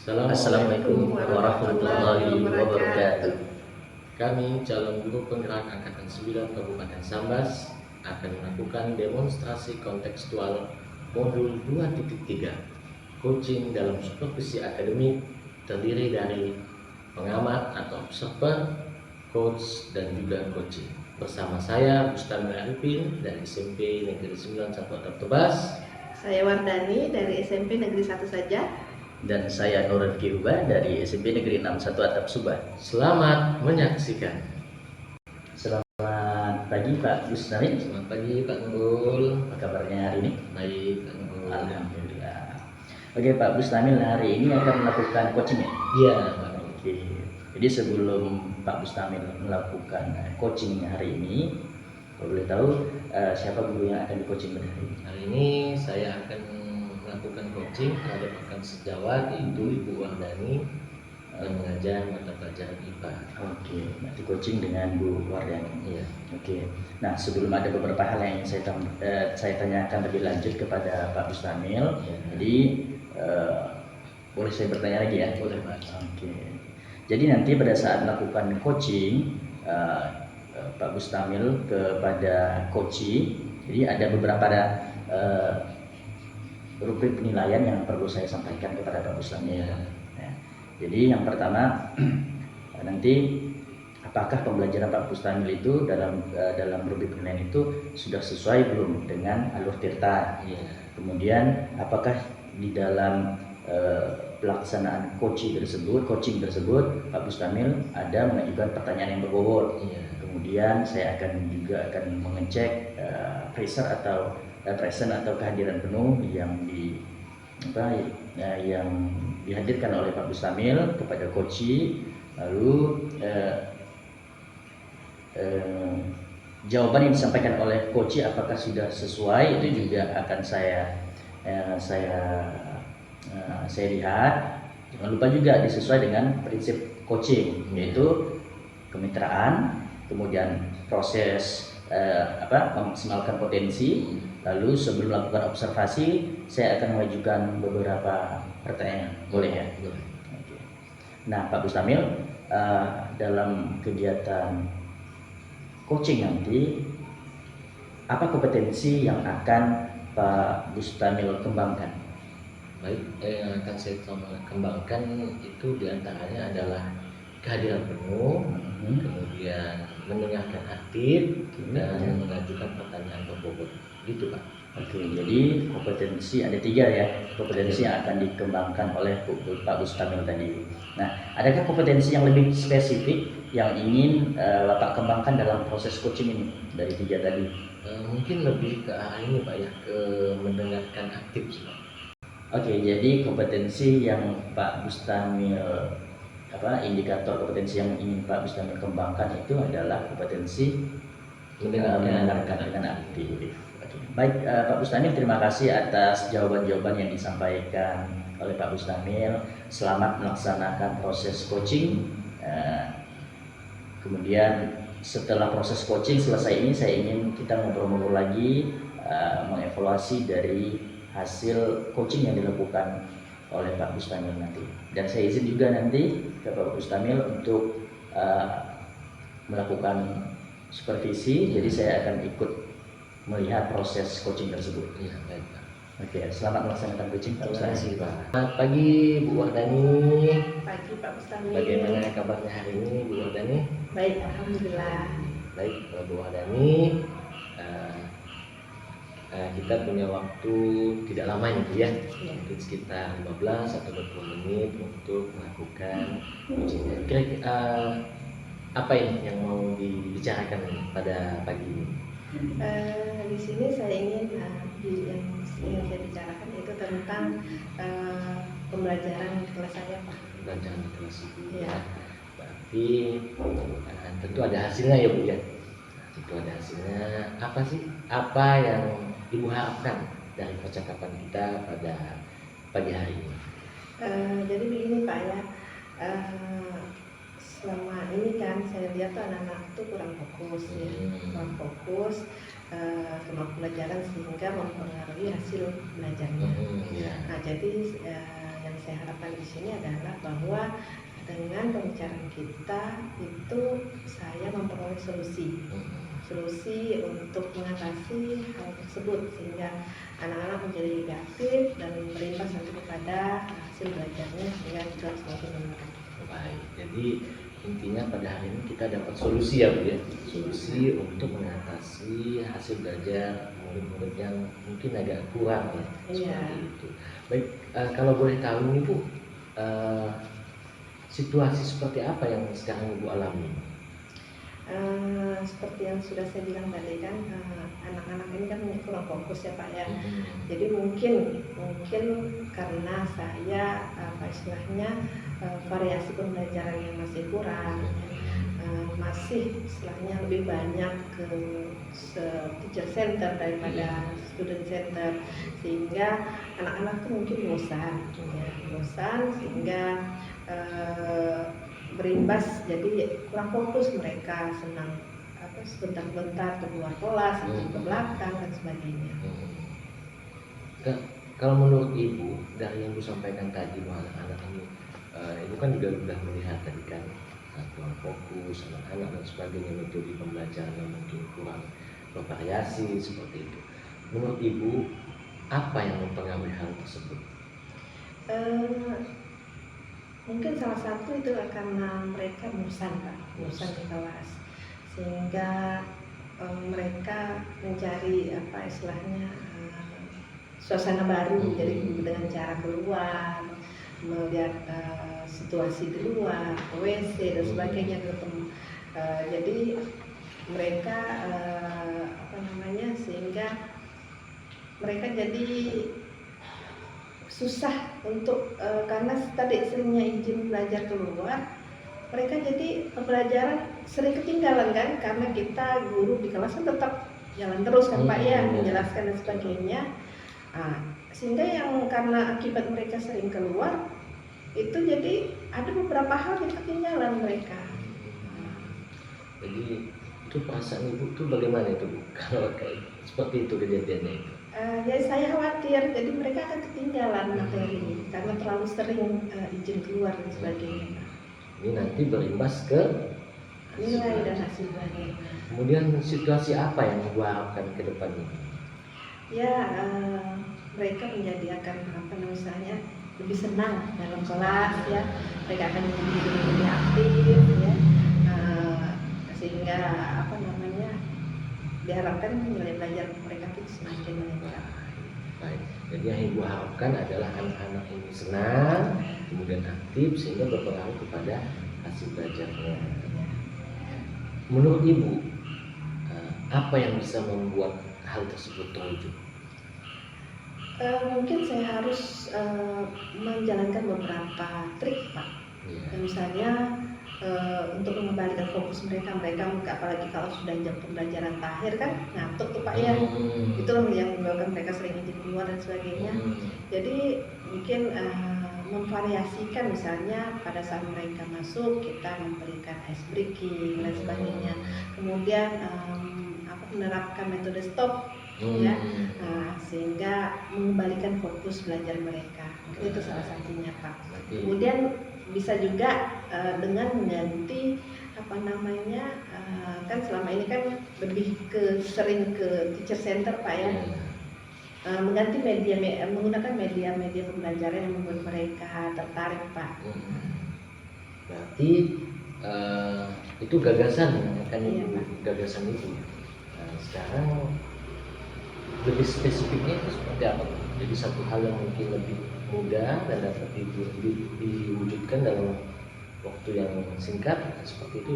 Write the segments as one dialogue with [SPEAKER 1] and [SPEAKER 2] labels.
[SPEAKER 1] Assalamualaikum warahmatullahi wabarakatuh.
[SPEAKER 2] Kami calon guru penggerak Angkatan 9 Kabupaten Sambas akan melakukan demonstrasi kontekstual modul 2.3 coaching dalam supervisi akademik, terdiri dari pengamat atau observer, coach, dan juga coaching. Bersama saya Bustamil Arifin dari SMP Negeri 9 1 Atap Tebas.
[SPEAKER 3] Saya Wardani dari SMP Negeri 1 saja.
[SPEAKER 1] Dan saya Nurul Kiuba dari SMP Negeri 6 1 Atap Subah.
[SPEAKER 2] Selamat menyaksikan.
[SPEAKER 1] Selamat pagi Pak Bustamil.
[SPEAKER 2] Selamat pagi Pak Nurul.
[SPEAKER 1] Apa kabarnya hari ini?
[SPEAKER 2] Baik Pak Nurul.
[SPEAKER 1] Alhamdulillah. Oke Pak Bustamil, hari ini akan melakukan coaching ya?
[SPEAKER 2] Iya Pak.
[SPEAKER 1] Oke. Jadi sebelum Pak Bustamil melakukan coaching hari ini, kalau boleh tahu siapa guru yang akan di coaching pada hari ini?
[SPEAKER 2] Hari ini saya akan melakukan coaching terhadap rekan sejawat, yaitu Ibu Wardani yang mengajar mata pelajaran IPA.
[SPEAKER 1] Oke, nanti coaching dengan Bu Wardani.
[SPEAKER 2] Iya.
[SPEAKER 1] Oke. Nah, sebelum ada beberapa hal yang ingin saya tanyakan lebih lanjut kepada Pak Bustamil.
[SPEAKER 2] Iya.
[SPEAKER 1] Jadi boleh saya bertanya lagi ya?
[SPEAKER 2] Boleh Pak.
[SPEAKER 1] Oke. Jadi nanti pada saat melakukan coaching, Pak Bustamil kepada coachee, jadi ada beberapa rubrik penilaian yang perlu saya sampaikan kepada Pak Bustamil.
[SPEAKER 2] Ya.
[SPEAKER 1] Ya. Jadi yang pertama nanti apakah pembelajaran Pak Bustamil itu dalam rubrik penilaian itu sudah sesuai belum dengan alur tirta?
[SPEAKER 2] Iya.
[SPEAKER 1] Kemudian apakah di dalam pelaksanaan coaching tersebut Pak Bustamil ada mengajukan pertanyaan yang berbobot?
[SPEAKER 2] Iya.
[SPEAKER 1] Kemudian saya juga akan mengecek present atau kehadiran penuh yang dihadirkan oleh Pak Bustamil kepada coachee. Lalu jawaban yang disampaikan oleh coachee apakah sudah sesuai, itu juga akan saya lihat. Jangan lupa juga disesuai dengan prinsip coaching, yaitu kemitraan, kemudian proses memaksimalkan potensi. Lalu sebelum melakukan observasi, saya akan mengajukan beberapa pertanyaan. Boleh ya?
[SPEAKER 2] Boleh.
[SPEAKER 1] Oke. Nah, Pak Bustamil, dalam kegiatan coaching nanti, apa kompetensi yang akan Pak Bustamil kembangkan?
[SPEAKER 2] Baik, yang akan saya kembangkan itu diantaranya adalah kehadiran penuh, kemudian mendengarkan aktif, dan mengajukan pertanyaan berbobot. Gitu Pak.
[SPEAKER 1] Oke, jadi kompetensi ada 3 ya, kompetensi yang akan dikembangkan oleh Pak Bustamil tadi. Nah, adakah kompetensi yang lebih spesifik yang ingin Bapak kembangkan dalam proses coaching ini dari 3 tadi?
[SPEAKER 2] Mungkin lebih ke arah ini Pak ya, ke mendengarkan aktif sih Pak.
[SPEAKER 1] Oke, jadi kompetensi yang Pak Bustamil indikator kompetensi yang ingin Pak Bustamil kembangkan itu adalah kompetensi mendengarkan dengan aktif. Oke. Baik, Pak Bustamil, terima kasih atas jawaban-jawaban yang disampaikan oleh Pak Bustamil. Selamat melaksanakan proses coaching. Kemudian setelah proses coaching selesai ini, saya ingin kita ngobrol-ngobrol lagi, mengevaluasi dari hasil coaching yang dilakukan oleh Pak Bustamil nanti. Dan saya izin juga nanti ke Pak Bustamil untuk melakukan supervisi. Jadi saya akan ikut melihat proses coaching tersebut.
[SPEAKER 2] Iya, baik Pak.
[SPEAKER 1] Oke, selamat melaksanakan coaching Pak
[SPEAKER 2] Terima kasih
[SPEAKER 1] Bustamil.
[SPEAKER 2] Pak. Selamat pagi Bu Wardani.
[SPEAKER 3] Pagi Pak Bustamil.
[SPEAKER 2] Bagaimana kabarnya hari ini Bu Wardani?
[SPEAKER 3] Baik, alhamdulillah.
[SPEAKER 2] Baik Bu Wardani. Kita punya waktu tidak lama ini Bu ya, mungkin sekitar 15 atau 20 menit untuk melakukan coaching. Kira-kira apa ini yang mau dibicarakan pada pagi ini?
[SPEAKER 3] Di sini saya ingin yang ingin saya bicarakan itu tentang pembelajaran kelas saya Pak.
[SPEAKER 2] Pembelajaran di kelas itu
[SPEAKER 3] Iya.
[SPEAKER 2] ya. Berarti tentu ada hasilnya ya Bu ya. Tentu ada hasilnya. Apa sih? Apa yang Ibu harapkan dari percakapan kita pada pagi hari ini?
[SPEAKER 3] Jadi begini Pak ya, selama ini kan saya lihat tuh anak-anak itu kurang fokus ya, kurang fokus sama pelajaran sehingga mempengaruhi hasil belajarnya.
[SPEAKER 2] Ya.
[SPEAKER 3] Nah jadi yang saya harapkan di sini adalah bahwa dengan pembicaraan kita itu saya memperoleh solusi untuk mengatasi hal tersebut sehingga anak-anak menjadi lebih aktif dan berimbas nanti kepada hasil belajarnya sehingga juga semakin meningkat.
[SPEAKER 2] Baik, jadi intinya pada hari ini kita dapat solusi ya Bu ya, solusi untuk mengatasi hasil belajar murid-murid yang mungkin agak kurang ya, seperti itu. Baik, kalau boleh tahu nih Bu, situasi seperti apa yang sekarang Ibu alami?
[SPEAKER 3] Seperti yang sudah saya bilang tadi kan, anak-anak ini kan kurang fokus ya Pak ya. Jadi mungkin karena saya istilahnya variasi pembelajaran yang masih kurang, masih istilahnya lebih banyak ke teacher center daripada student center, sehingga anak-anak tuh mungkin bosan sehingga berimbas jadi kurang fokus, mereka senang sebentar-bentar keluar kelas, ke belakang dan sebagainya.
[SPEAKER 2] Kalau menurut Ibu dari yang Ibu sampaikan tadi bahwa anak-anak ini, Ibu kan juga sudah melihat tadi kan kurang fokus anak-anak dan sebagainya, metode pembelajaran yang mungkin kurang bervariasi seperti itu. Menurut Ibu apa yang mempengaruhi hal tersebut?
[SPEAKER 3] Mungkin salah satu itu karena mereka bosan di kelas, sehingga mereka mencari istilahnya suasana baru, jadi dengan cara keluar, melihat situasi di luar, WC dan sebagainya ketemu. Jadi mereka sehingga mereka jadi susah untuk karena tadi seringnya izin belajar keluar, mereka jadi pembelajaran sering ketinggalan kan, karena kita guru di kelas kan tetap jalan terus kan Pak ya, menjelaskan dan sebagainya. Sehingga yang karena akibat mereka sering keluar itu jadi ada beberapa hal yang ketinggalan mereka.
[SPEAKER 2] Jadi itu perasaan Ibu tuh bagaimana itu Bu? Kalau kayak seperti itu kejadiannya itu?
[SPEAKER 3] Ya saya khawatir, jadi mereka akan ketinggalan materi karena terlalu sering izin keluar dan sebagainya.
[SPEAKER 2] Ini nanti berimbas ke
[SPEAKER 3] nilai dan hasil belajar.
[SPEAKER 2] Kemudian situasi apa yang Ibu harapkan ke depannya?
[SPEAKER 3] Ya mereka menjadi akan misalnya lebih senang dalam kelas ya, mereka akan menjadi lebih aktif ya, sehingga diharapkan nilai belajar mereka itu semakin meningkat.
[SPEAKER 2] Baik, jadi yang Ibu harapkan adalah anak-anak ini senang, kemudian aktif sehingga berpengaruh kepada hasil belajarnya. Menurut Ibu, apa yang bisa membuat hal tersebut terwujud?
[SPEAKER 3] Mungkin saya harus menjalankan beberapa trik Pak. Misalnya untuk mengembalikan fokus mereka apalagi kalau sudah jam pembelajaran akhir kan ngantuk tuh Pak ya, itulah yang menyebabkan mereka sering izin keluar dan sebagainya. Jadi mungkin memvariasikan, misalnya pada saat mereka masuk kita memberikan ice breaking dan sebagainya, kemudian menerapkan metode stop ya, sehingga mengembalikan fokus belajar mereka. Itu salah satunya Pak. Kemudian bisa juga dengan mengganti kan selama ini kan lebih sering ke teacher center Pak ya, mengganti menggunakan media pembelajaran yang membuat mereka tertarik Pak.
[SPEAKER 2] Berarti itu gagasan yang akan gagasan itu. Sekarang lebih spesifiknya itu seperti apa? Jadi satu hal yang mungkin lebih mudah dan dapat diwujudkan dalam waktu yang singkat seperti itu.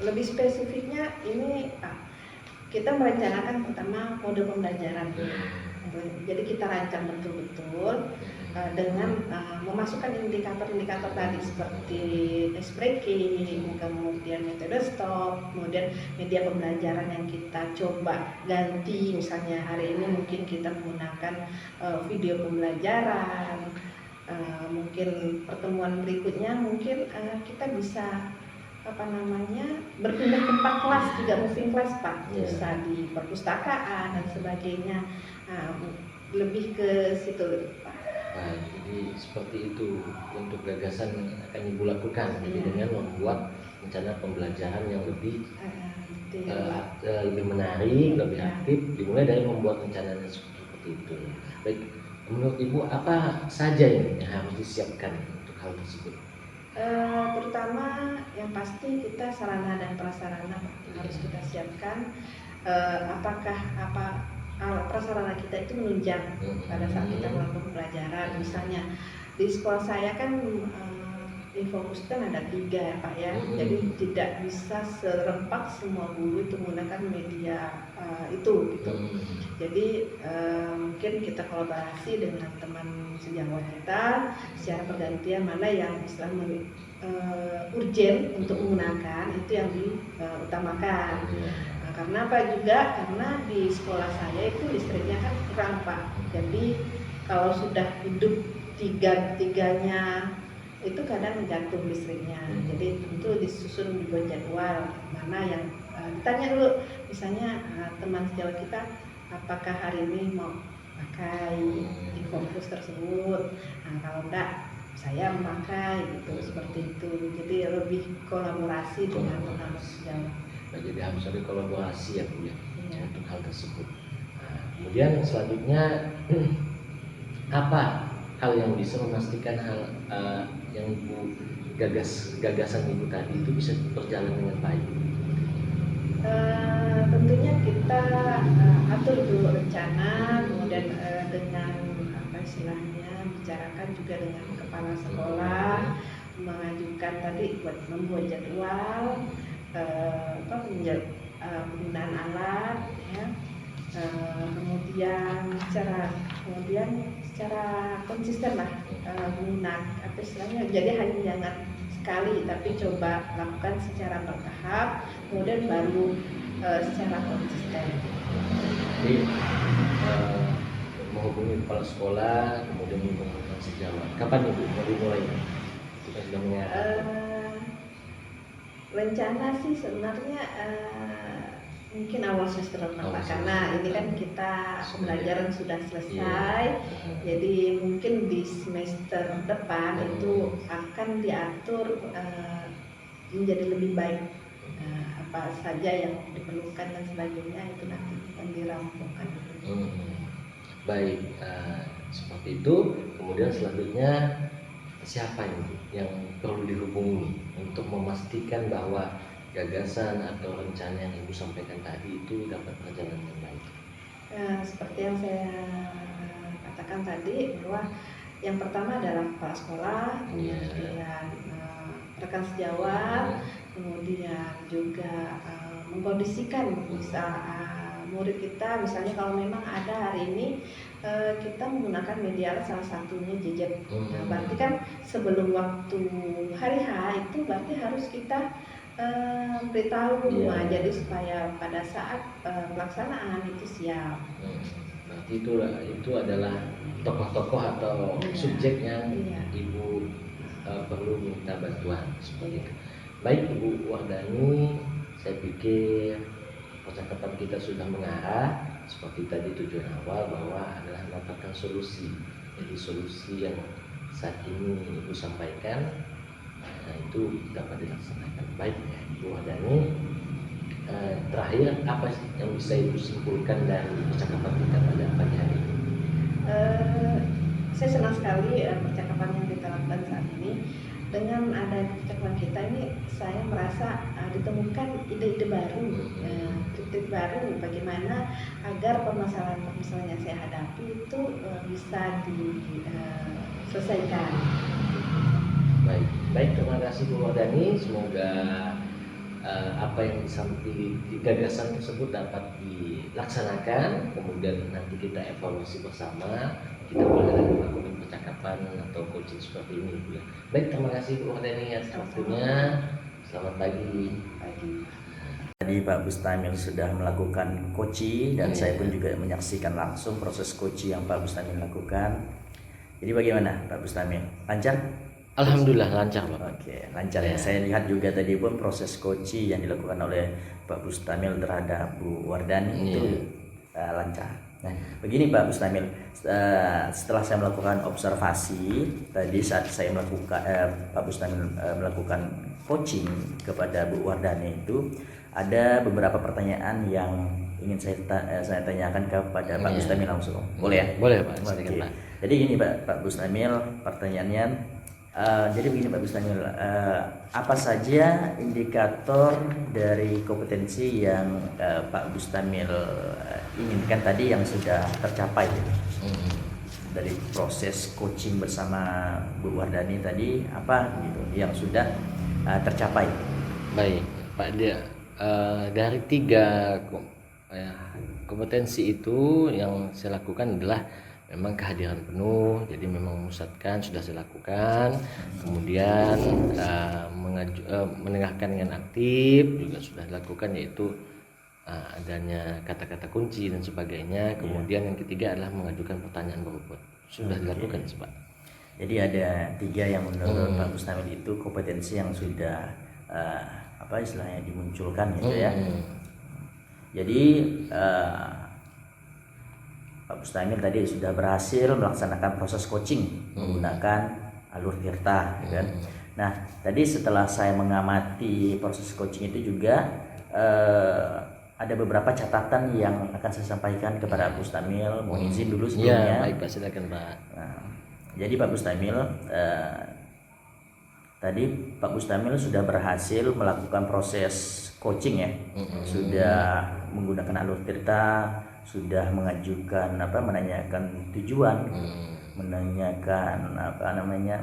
[SPEAKER 3] Lebih spesifiknya ini Pak, kita merencanakan pertama mode pembelajaran. Jadi kita rancang betul-betul dengan memasukkan indikator-indikator tadi seperti ice breaking, kemudian metode stop, kemudian media pembelajaran yang kita coba ganti. Misalnya hari ini mungkin kita menggunakan video pembelajaran, mungkin pertemuan berikutnya mungkin kita bisa berpindah tempat kelas juga, moving class Pak, bisa di perpustakaan dan sebagainya. lebih ke situ Pak.
[SPEAKER 2] Baik, jadi seperti itu untuk gagasan yang akan Ibu lakukan. Jadi
[SPEAKER 3] Iya.
[SPEAKER 2] dengan membuat rencana pembelajaran yang lebih
[SPEAKER 3] Betul.
[SPEAKER 2] lebih menarik, lebih
[SPEAKER 3] Ya.
[SPEAKER 2] aktif, dimulai dari membuat rencananya seperti itu. Baik, menurut Ibu apa saja yang harus disiapkan untuk hal tersebut?
[SPEAKER 3] Terutama yang pasti kita sarana dan prasarana Pak, harus kita siapkan. Apakah alat prasarana kita itu menunjang pada saat kita melakukan pembelajaran. Misalnya di sekolah saya kan Infocus kan ada 3 ya Pak ya, jadi tidak bisa serempak semua guru itu menggunakan media itu gitu. Jadi mungkin kita kolaborasi dengan teman sejawat kita secara pergantian mana yang istilahnya urgent untuk menggunakan itu yang diutamakan. Nah, karena apa juga karena di sekolah saya itu listriknya kan kurang Pak. Jadi kalau sudah hidup tiga-tiganya itu kadang jatuh listriknya. Jadi tentu disusun dibuat jadwal mana yang ditanya dulu, misalnya teman sejawat kita apakah hari ini mau pakai Infocus tersebut. Nah, kalau enggak saya memakai gitu, seperti itu. Jadi lebih kolaborasi dengan teman sejawat.
[SPEAKER 2] Nah, jadi harus ada kolaborasi ya Bu ya,
[SPEAKER 3] Iya.
[SPEAKER 2] untuk hal tersebut. Nah, kemudian selanjutnya apa hal yang bisa memastikan hal yang Ibu gagasan Ibu tadi itu bisa berjalan dengan baik?
[SPEAKER 3] Tentunya kita atur dulu rencana, kemudian dengan apa istilahnya bicarakan juga dengan kepala sekolah, mengajukan tadi buat membuat jadwal, penggunaan alat, ya. Kemudian secara konsisten lah menggunakan apa istilahnya, jadi hanya jangan sekali tapi coba lakukan secara bertahap, kemudian baru secara konsisten.
[SPEAKER 2] Jadi menghubungi kepala sekolah, kemudian menghubungi sejawat. Kapan Ibu mau dimulai? Kita sudah mengingatkan.
[SPEAKER 3] Rencana sih sebenarnya mungkin awal semester depan Pak, karena ini kan kita pembelajaran sudah selesai, jadi mungkin di semester depan itu akan diatur menjadi lebih baik, apa saja yang diperlukan dan sebagainya itu nanti akan dirampungkan.
[SPEAKER 2] Baik, seperti itu. Kemudian selanjutnya siapa yang perlu dihubungi untuk memastikan bahwa gagasan atau rencana yang Ibu sampaikan tadi itu dapat berjalan dengan baik?
[SPEAKER 3] Seperti yang saya katakan tadi, bahwa yang pertama adalah kepala sekolah, kemudian rekan sejawat, kemudian juga mengkondisikan murid kita, misalnya kalau memang ada hari ini kita menggunakan media salah satunya gadget. Nah, berarti kan sebelum waktu hari H itu berarti harus kita beritahu rumah, jadi supaya pada saat pelaksanaan itu siap.
[SPEAKER 2] Berarti itu adalah tokoh-tokoh atau subjek yang Ibu perlu minta bantuan seperti itu. Baik Ibu Wardani, saya pikir percakapan kita sudah mengarah seperti tadi tujuan awal bahwa adalah mendapatkan solusi. Jadi solusi yang saat ini Ibu sampaikan itu dapat dilaksanakan. Baik Ibu Wardani, terakhir apa yang bisa Ibu simpulkan dari percakapan kita pada pagi hari ini?
[SPEAKER 3] Saya senang sekali percakapan yang kita lakukan saat ini. Dengan ada percakapan kita ini, saya merasa ditemukan ide-ide baru, titik baru bagaimana agar permasalahan-permasalahan yang saya hadapi itu bisa diselesaikan.
[SPEAKER 2] Baik, terima kasih Bu Wardani. Semoga apa yang disampaikan di gagasan tersebut dapat dilaksanakan. Kemudian nanti kita evaluasi bersama. Kita boleh melakukan percakapan atau coaching seperti ini, Bu ya. Baik, terima kasih Bu Wardani atas waktunya. Selamat pagi.
[SPEAKER 1] Tadi Pak Bustamil sudah melakukan coaching dan saya pun juga menyaksikan langsung proses coaching yang Pak Bustamil lakukan. Jadi bagaimana Pak Bustamil? Lancar?
[SPEAKER 2] Alhamdulillah lancar Pak.
[SPEAKER 1] Oke, lancar ya. Saya lihat juga tadi pun proses coaching yang dilakukan oleh Pak Bustamil terhadap Bu Wardani itu lancar. Nah, begini Pak Bustamil, setelah saya melakukan observasi tadi saat saya melakukan Pak Bustamil melakukan coaching kepada Bu Wardani itu ada beberapa pertanyaan yang ingin saya tanyakan kepada Pak Bustamil langsung. Boleh ya?
[SPEAKER 2] Boleh Pak.
[SPEAKER 1] Oke. Jadi gini Pak Bustamil, pertanyaannya jadi begini Pak Bustamil, apa saja indikator dari kompetensi yang Pak Bustamil inginkan tadi yang sudah tercapai dari proses coaching bersama Bu Wardani tadi, apa gitu yang sudah tercapai?
[SPEAKER 2] Baik Pak, dari 3 kompetensi itu yang saya lakukan adalah memang kehadiran penuh, jadi memang memusatkan sudah saya lakukan, kemudian mendengarkan dengan aktif juga sudah dilakukan, yaitu adanya kata-kata kunci dan sebagainya. Kemudian yang ketiga adalah mengajukan pertanyaan berbobot, sudah dilakukan Pak.
[SPEAKER 1] Jadi ada 3 yang menurut Pak Bustamil itu kompetensi yang sudah apa istilahnya dimunculkan gitu ya. Jadi Pak Bustamil tadi sudah berhasil melaksanakan proses coaching menggunakan alur tirta, kan? Nah, tadi setelah saya mengamati proses coaching itu juga ada beberapa catatan yang akan saya sampaikan kepada Pak Bustamil. Mohon izin dulu sebelumnya.
[SPEAKER 2] Ya, baik Pak, silakan Pak.
[SPEAKER 1] Nah, jadi Pak Bustamil tadi Pak Bustamil sudah berhasil melakukan proses coaching ya, sudah menggunakan alur tirta, sudah mengajukan menanyakan tujuan, menanyakan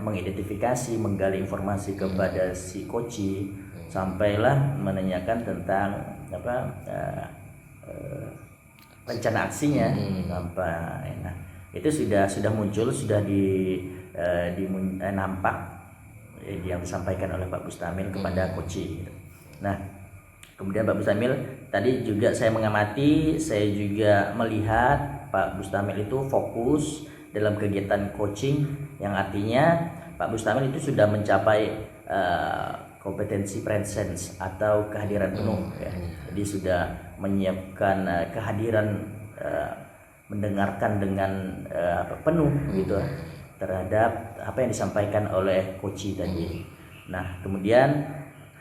[SPEAKER 1] mengidentifikasi, menggali informasi kepada si coach, sampailah menanyakan tentang rencana aksinya sampai. Nah, itu sudah muncul, sudah nampak yang disampaikan oleh Pak Bustamil kepada coach. Nah, kemudian Pak Bustamil tadi juga saya mengamati, saya juga melihat Pak Bustamil itu fokus dalam kegiatan coaching, yang artinya Pak Bustamil itu sudah mencapai kompetensi presence atau kehadiran penuh ya. Jadi sudah menyiapkan kehadiran, mendengarkan dengan penuh gitu terhadap apa yang disampaikan oleh coach tadi. Nah, kemudian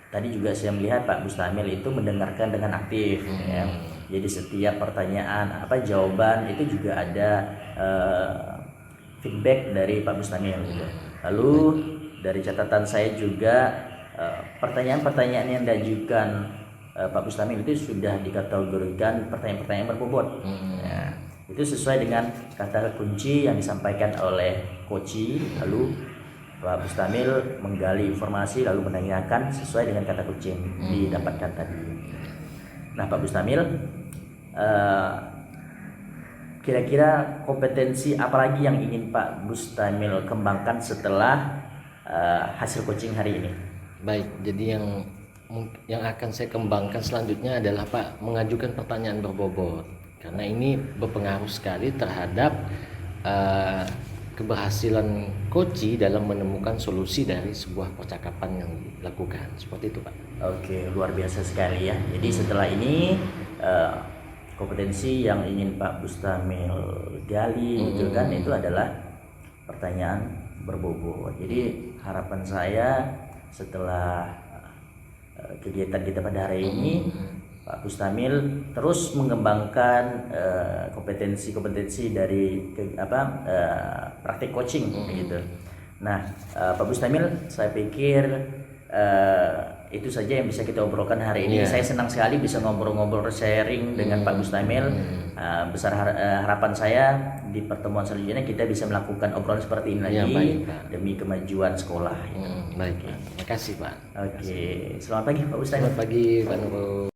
[SPEAKER 1] tadi juga saya melihat Pak Bustamil itu mendengarkan dengan aktif ya. Jadi setiap pertanyaan jawaban itu juga ada feedback dari Pak Bustamil gitu. Lalu dari catatan saya juga pertanyaan-pertanyaan yang diajukan Pak Bustamil itu sudah dikategorikan pertanyaan-pertanyaan berbobot. Ya, itu sesuai dengan kata kunci yang disampaikan oleh coach. Lalu Pak Bustamil menggali informasi lalu menanyakan sesuai dengan kata kunci yang didapatkan tadi. Nah, Pak Bustamil, kira-kira kompetensi apa lagi yang ingin Pak Bustamil kembangkan setelah hasil coaching hari ini?
[SPEAKER 2] Baik, jadi yang akan saya kembangkan selanjutnya adalah Pak, mengajukan pertanyaan berbobot, karena ini berpengaruh sekali terhadap keberhasilan coach dalam menemukan solusi dari sebuah percakapan yang dilakukan. Seperti itu Pak.
[SPEAKER 1] Oke, luar biasa sekali ya. Jadi setelah ini kompetensi yang ingin Pak Bustamil gali itu kan itu adalah pertanyaan berbobot. Jadi harapan saya setelah kegiatan kita pada hari ini, Pak Bustamil terus mengembangkan kompetensi-kompetensi dari praktik coaching gitu. Nah, Pak Bustamil, saya pikir itu saja yang bisa kita obrolkan hari ini. Saya senang sekali bisa ngobrol-ngobrol, sharing dengan Pak Bustamil. Besar harapan saya di pertemuan selanjutnya kita bisa melakukan obrolan seperti ini lagi, baik, demi kemajuan sekolah.
[SPEAKER 2] Baik Pak, terima kasih Pak.
[SPEAKER 1] Oke, selamat pagi Pak Bustamil.
[SPEAKER 2] Selamat pagi Pak Nurul.